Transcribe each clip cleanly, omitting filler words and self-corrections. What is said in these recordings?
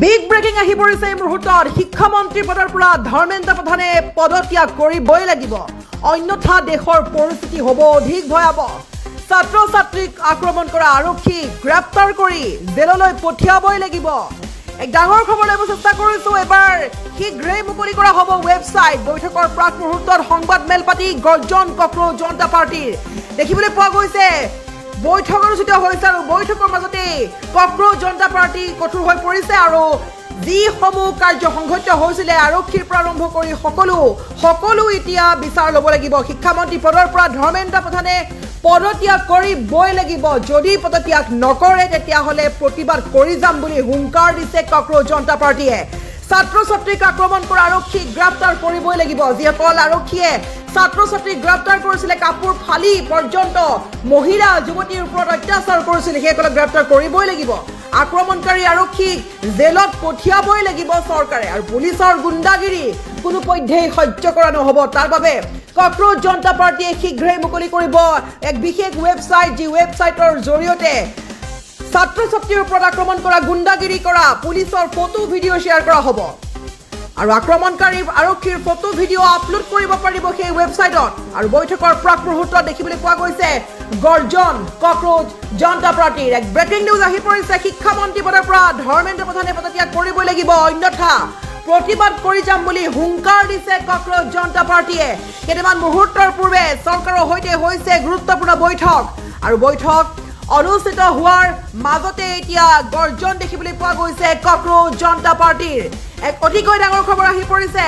big breaking আহি পৰিছে এই মুহূৰ্তত শিক্ষামন্ত্ৰী পদৰ পৰা ধৰ্মেন্দ্ৰ প্ৰধানে পদত্যাগ কৰিবই লাগিব অন্যথা দেশৰ পৰিস্থিতি হ'ব অধিক ভয়াৱহ ছাত্ৰ ছাত্ৰীক আক্ৰমণ কৰা আৰক্ষী গ্ৰেপ্তাৰ কৰি জেললৈ পঠিয়াবই লাগিব এক ডাঙৰ খবৰ ল'ব চেষ্টা কৰিছো এবাৰ শীঘ্ৰেই মুকলি কৰা হ'ব ৱেবছাইট বৈঠকৰ প্ৰাক মুহূৰ্তত সংবাদ মেল পাতি গৰ্জন কক্ৰ'জ জনতা পাৰ্টিৰ দেখিবলৈ পোৱা গৈছে বৈঠক অনুষ্ঠিত হৈছে আৰু বৈঠকৰ মাজতে কক্ৰ'জ জনতা পাৰ্টি কঠোৰ হৈ পৰিছে আৰু যিসমূহ কাৰ্য সংঘটিত হৈছিলে আৰক্ষীৰ পৰা আৰম্ভ কৰি সকলো এতিয়া বিচাৰ ল'ব লাগিব শিক্ষামন্ত্ৰী পদৰ পৰা ধৰ্মেন্দ্ৰ প্ৰধানে পদত্যাগ কৰিবই লাগিব যদি পদত্যাগ নকৰে তেতিয়াহ'লে প্ৰতিবাদ কৰি যাম বুলি হুংকাৰ দিছে কক্ৰ'জ জনতা পাৰ্টিয়ে ছাত্ৰ ছাত্ৰীক আক্ৰমণ কৰা আৰক্ষীক গ্ৰেপ্তাৰ কৰিবই লাগিব যিসকল আৰক্ষীয়ে ছাত্ৰ ছাত্ৰীক গ্ৰেপ্তাৰ কৰিছিলে কাপোৰ ফালি পৰ্যন্ত মহিলা যুৱতীৰ ওপৰত অত্যাচাৰ কৰিছিলে সেইসকলক গ্ৰেপ্তাৰ কৰিবই লাগিব আক্ৰমণকাৰী আৰক্ষীক জেলত পঠিয়াবই লাগিব চৰকাৰে আৰু পুলিচৰ গুণ্ডাগিৰি কোনো পধ্যেই সহ্য কৰা নহ'ব তাৰ বাবে কক্ৰ'জ জনতা পাৰ্টিয়ে শীঘ্ৰেই মুকলি কৰিব এক বিশেষ ৱেবছাইট যি ৱেবছাইটৰ জৰিয়তে ছাত্ৰ ছাত্ৰীৰ ওপৰত আক্ৰমণ কৰা গুণ্ডাগিৰি কৰা পুলিচৰ ফটো ভিডিঅ' শ্বেয়াৰ কৰা হ'ব আৰু আক্ৰমণকাৰী আৰক্ষীৰ ফটো ভিডিঅ' আপলোড কৰিব পাৰিব সেই ৱেবছাইটত আৰু বৈঠকৰ প্ৰাক মুহূৰ্তত দেখিবলৈ পোৱা গৈছে গৰ্জন কক্ৰ'জ জনতা পাৰ্টিৰ এক ব্ৰেকিং নিউজ আহি পৰিছে শিক্ষামন্ত্ৰী পদৰ পৰা ধৰ্মেন্দ্ৰ প্ৰধানে পদত্যাগ কৰিবই লাগিব অন্যথা প্ৰতিবাদ কৰি যাম বুলি হুংকাৰ দিছে কক্ৰ'জ জনতা পাৰ্টিয়ে কেইটামান মুহূৰ্তৰ পূৰ্বে চৰকাৰৰ সৈতে হৈছে গুৰুত্বপূৰ্ণ বৈঠক আৰু বৈঠক অনুষ্ঠিত হোৱাৰ মাজতে এতিয়া গৰ্জন দেখিবলৈ পোৱা গৈছে কক্ৰ'জ জনতা পাৰ্টিৰ এক অতিকৈ ডাঙৰ খবৰ আহি পৰিছে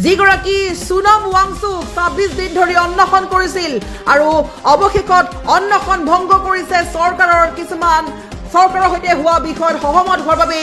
যিগৰাকী সোনম ৱাংচুক ২৬ দিন ধৰি অন্বেষণ কৰিছিল আৰু অৱশেষত অন্বেষণ ভংগ কৰিছে চৰকাৰৰ কিছুমান চৰকাৰৰ সৈতে হোৱা বিষয়ত সহমত হোৱাৰ বাবে